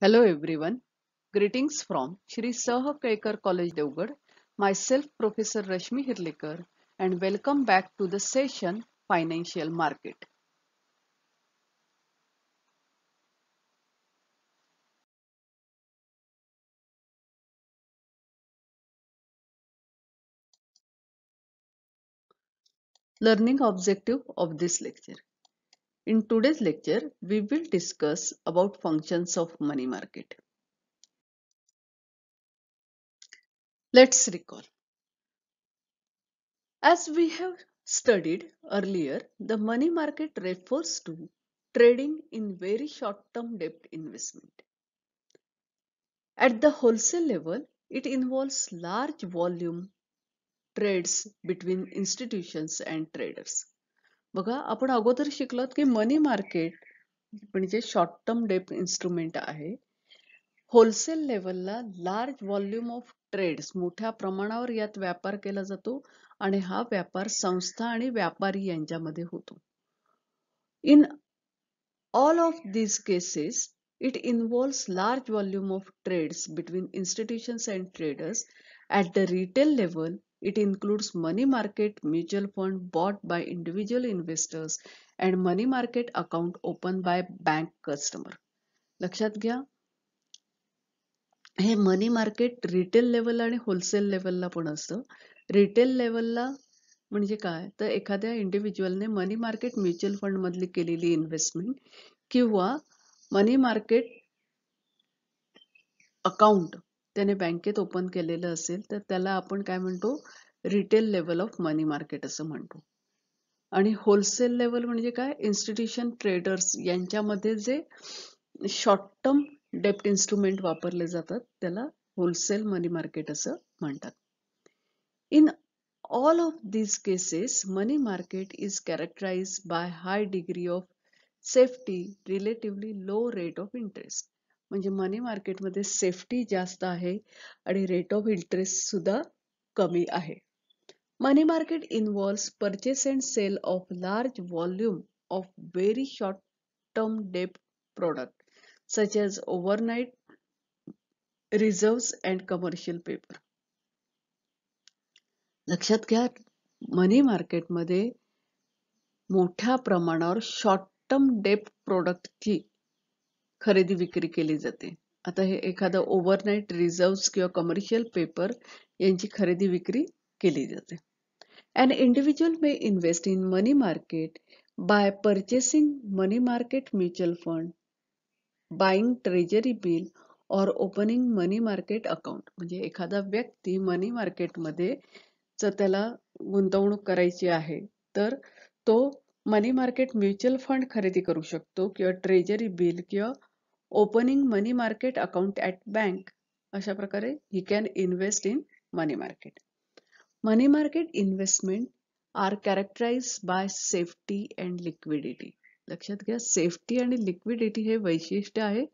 Hello everyone. Greetings from Shri Saha Kaikar College Devgad. Myself Professor Rashmi Hirlikar and welcome back to the session Financial Market. Learning objective of this lecture. In today's lecture, we will discuss about functions of money market. Let's recall. As we have studied earlier, the money market refers to trading in very short-term debt investment. At the wholesale level, it involves large volume trades between institutions and traders. बघा आपण अगोदर शिकलोत की मनी market म्हणजे short term debt instrument आहे. Wholesale लेवलला large volume of trades मोठ्या प्रमाणावर यात व्यापार केला जातो आणि हा व्यापार संस्था आणि व्यापारी यांच्यामध्ये होतो. In all of these cases, it involves large volume of trades between institutions and traders. At the retail level, it includes money market mutual fund bought by individual investors and money market account opened by bank customer. लक्षात घ्या, हे मनी market retail level आणि wholesale लेवलला पण असतं. Retail लेवलला म्हणजे काय, तर एखाद्या इंडिव्हिज्युअलने मनी मार्केट म्युच्युअल फंड मधली केलेली इन्व्हेस्टमेंट किंवा मनी मार्केट अकाउंट त्याने बँकेत ओपन केलेलं असेल तर त्याला आपण काय म्हणतो, retail level of money market असं म्हणतो. आणि होलसेल लेवल म्हणजे काय, इन्स्टिट्यूशन ट्रेडर्स यांच्यामध्ये जे शॉर्ट टर्म डेप्ट इन्स्ट्रुमेंट वापरले जातात त्याला होलसेल मनी मार्केट असं म्हणतात. In all of these cases, money market is characterized by high degree of safety, relatively low rate of interest. म्हणजे मनी मार्केटमध्ये सेफ्टी जास्त आहे आणि रेट ऑफ इंटरेस्ट सुद्धा कमी आहे. Money market involves purchase and sale of large volume of very short term debt product such as overnight reserves and commercial paper. लक्षात घ्या, मनी मार्केटमध्ये मोठ्या प्रमाणावर शॉर्ट टर्म डेट प्रोडक्टची खरेदी विक्री केली जाते. आता हे एखादं ओव्हरनाईट रिझर्व्ह किंवा कमर्शियल पेपर यांची खरेदी विक्री केली जाते. An individual may invest in money market by purchasing money market mutual fund, buying treasury bill or opening money market account. म्हणजे एखादा व्यक्ती मनी मार्केटमध्ये जर त्याला गुंतवणूक करायची आहे तर तो मनी मार्केट म्युच्युअल फंड खरेदी करू शकतो किंवा ट्रेजरी बिल किंवा opening money market account at bank. अशा प्रकारे he can invest in money market. Money market investment are characterized by safety and liquidity. लक्षात घ्या, सेफ्टी आणि लिक्विडिटी हे वैशिष्ट्य आहे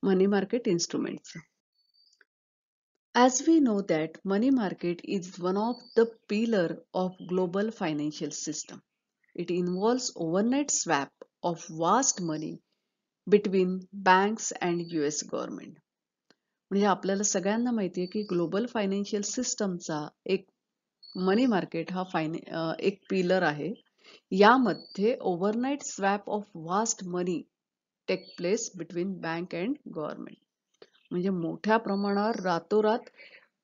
मनी market इन्स्ट्रुमेंटचं. As we know that money market is one of the pillar of global financial system. It involves overnight swap of vast money between banks and US government. म्हणजे आपल्याला सगळ्यांना माहिती आहे की ग्लोबल फायनान्शियल सिस्टमचा एक मनी मार्केट हा एक पिलर आहे. यामध्ये overnight swap of vast money take place between bank and government. म्हणजे मोठ्या प्रमाणावर रातोरात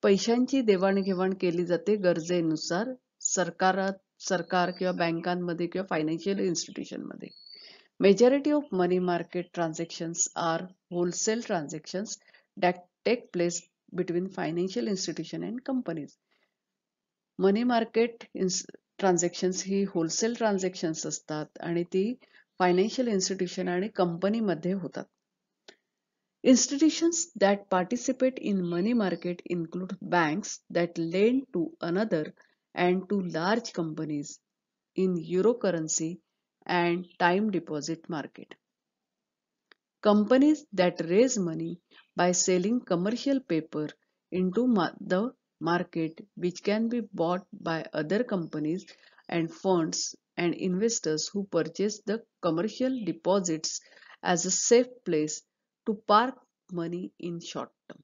पैशांची देवाणघेवाण केली जाते गरजेनुसार सरकार किंवा बँकांमध्ये किंवा फायनान्शियल इन्स्टिट्यूशनमध्ये. Majority of money market transactions are wholesale transactions that take place between financial institution and companies. Money market transactions ही होलसेल ट्रान्झॅक्शन्स असतात आणि ती फायनान्शियल इन्स्टिट्यूशन आणि कंपनीमध्ये होतात. Institutions that participate in money market include banks that lend to another and to large companies in euro currency and time deposit market. Companies that raise money by selling commercial paper into the market, which can be bought by other companies and funds and investors who purchase the commercial deposits as a safe place to park money in short term.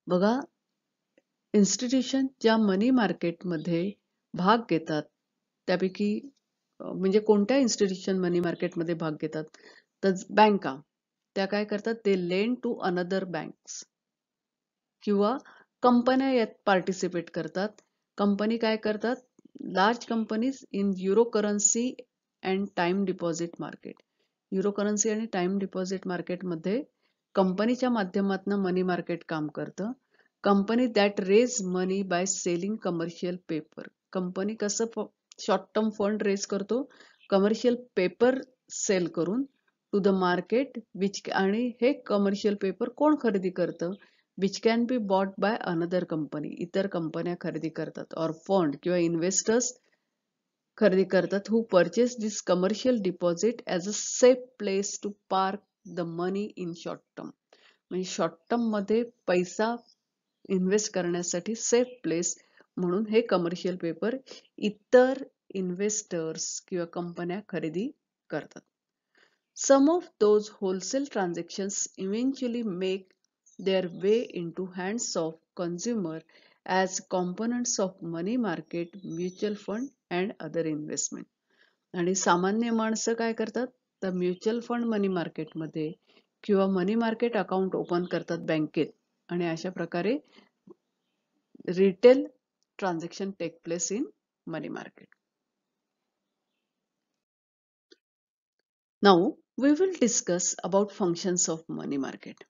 बघा, institution ज्या मनी मार्केटमध्ये भाग घेतात त्यापैकी म्हणजे कोणत्या institution मनी मार्केटमध्ये भाग घेतात, तर बँका त्या काय करतात, ते लेंड टू अनदर बँक्स किंवा कंपन्या यात पार्टिसिपेट करतात. कंपनी काय करतात, large companies in euro currency and time deposit market. Euro currency आणि टाइम डिपॉझिट मार्केटमध्ये कंपनीच्या माध्यमातून मनी मार्केट काम करतं. Company that raise money by selling commercial paper. Company कसं शॉर्ट टर्म फंड रेज करतो, कमर्शियल पेपर सेल करून to the market which. आणि हे कमर्शियल पेपर कोण खरेदी करतं, which can be bought by another company. इतर कंपन्या खरेदी करतात. और फंड किंवा इन्व्हेस्टर्स खरेदी करतात. Who purchase this commercial deposit as a safe place to park the money in short term. म्हणजे शॉर्ट टर्म मध्ये पैसा इन्व्हेस्ट करण्यासाठी सेफ प्लेस म्हणून हे कमर्शियल पेपर इतर इन्व्हेस्टर्स किंवा कंपन्या खरेदी करतात. Some of those wholesale transactions eventually make their way into hands of consumer as components of money market, mutual fund and other investment. आणि सामान्य माणसं काय करतात, तर म्युच्युअल फंड मनी मार्केटमध्ये किंवा मनी मार्केट अकाउंट ओपन करतात बँकेत आणि अशा प्रकारे retail transaction take place in money market. Now we will discuss about functions of money market.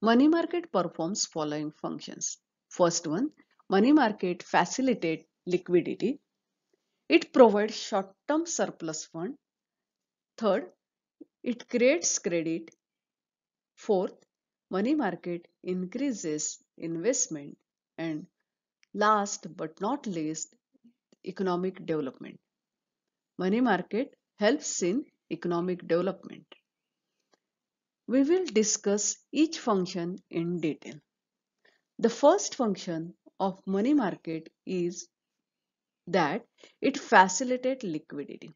Money market performs following functions. First one, money market facilitate liquidity. It provides short-term surplus fund. Third, it creates credit. Fourth, money market increases investment. And last but not least, economic development. Money market helps in economic development. We will discuss each function in detail. The first function of money market is that it facilitates liquidity.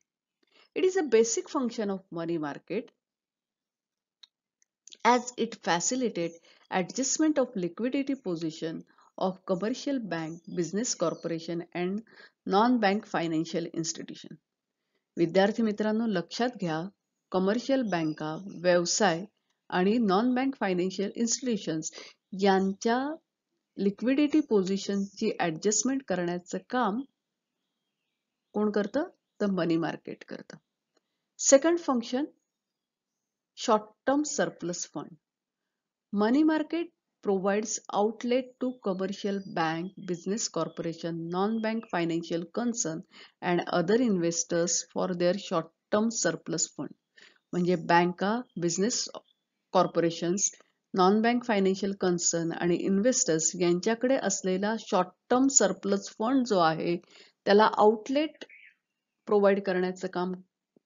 It is a basic function of money market as it facilitates adjustment of liquidity position of commercial bank, business corporation and non-bank financial institution. विद्यार्थी मित्रांनो लक्षात घ्या, commercial बँका, व्यवसाय आणि non bank financial institutions यांच्या liquidity पोझिशनची adjustment करण्याचं काम कोण करतं, तर मनी मार्केट करतं. Second function, short term surplus fund. Money market provides outlet to commercial bank, business corporation, non-bank financial concern and other investors for their short-term surplus fund. म्हणजे बँका, business corporations, non bank financial concern आणि investors यांच्याकडे असलेला short term surplus fund जो आहे त्याला outlet provide करण्याचं काम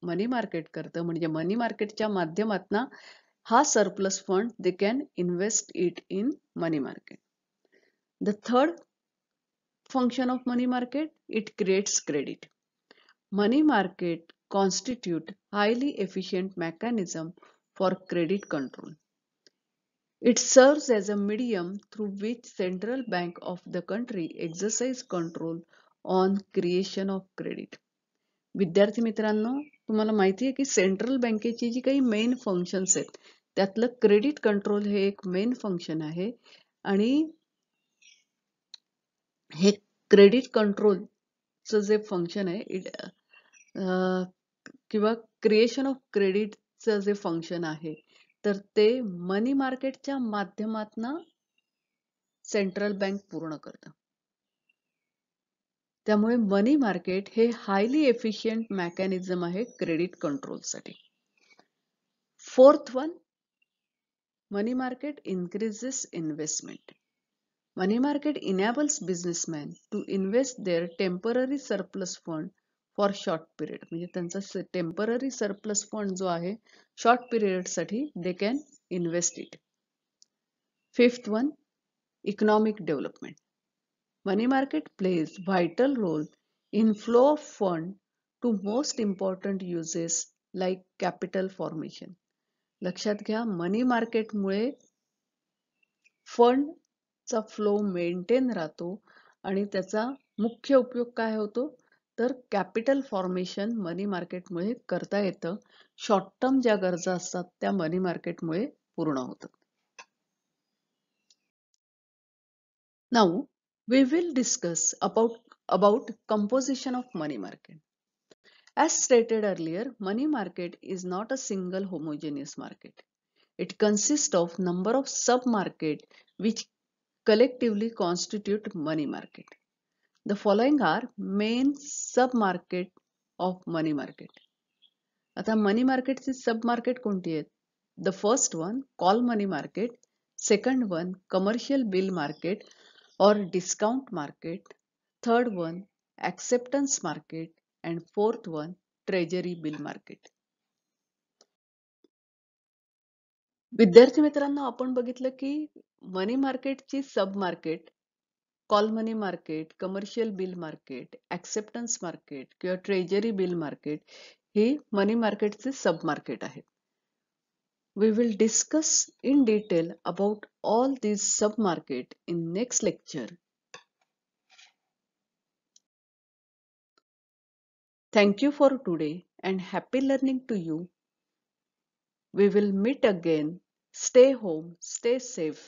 मनी मार्केट करतं. म्हणजे मनी मार्केटच्या माध्यमातून हा surplus fund they can invest it in money market. The third function of money market, it creates credit. Money market constitute highly efficient mechanism for credit control. It serves as a medium through which central bank of the country exercise control on creation of credit. विद्यार्थी मित्रांनो, तुम्हाला माहिती आहे की central बँकेची जी काही main functions आहेत त्यातलं क्रेडिट कंट्रोल हे एक मेन फंक्शन आहे आणि हे क्रेडिट कंट्रोलचं जे फंक्शन आहे किंवा क्रिएशन ऑफ क्रेडिटचं जे फंक्शन आहे तर ते मनी मार्केटच्या माध्यमातून सेंट्रल बँक पूर्ण करतं. त्यामुळे मनी मार्केट हे हायली एफिशियंट मेकॅनिझम आहे credit कंट्रोलसाठी. Fourth one, money market increases investment. Money market enables businessmen to invest their temporary surplus fund for short period. म्हणजे त्यांचा temporary surplus fund जो आहे short period साठी they can invest it. Fifth one, economic development. Money market plays vital role in flow of fund to most important uses like capital formation. लक्षात घ्या, मनी मार्केटमुळे फंडचा flow maintain राहतो आणि त्याचा मुख्य उपयोग काय होतो, तर कॅपिटल फॉर्मेशन मनी मार्केटमुळे करता येतं. शॉर्ट टर्म ज्या गरजा असतात त्या मनी मार्केटमुळे पूर्ण होतात. Now we will discuss about composition of money market. As stated earlier, money market is not a single homogeneous market. It consists of number of sub-market which collectively constitute money market. The following are main sub-market of money market. आता मनी मार्केटची sub market कोणती आहेत? The first one call money market, second one commercial bill market or discount market, third one acceptance market and fourth one treasury bill market. विद्यार्थी मित्रांनो, आपण बघितलं की money मार्केटची sub market call money market, commercial bill market, acceptance market किंवा treasury bill market ही money मार्केटचे sub market आहेत. We will discuss in detail about all these sub market in next lecture. Thank you for today and happy learning to you. We will meet again. Stay home, stay safe.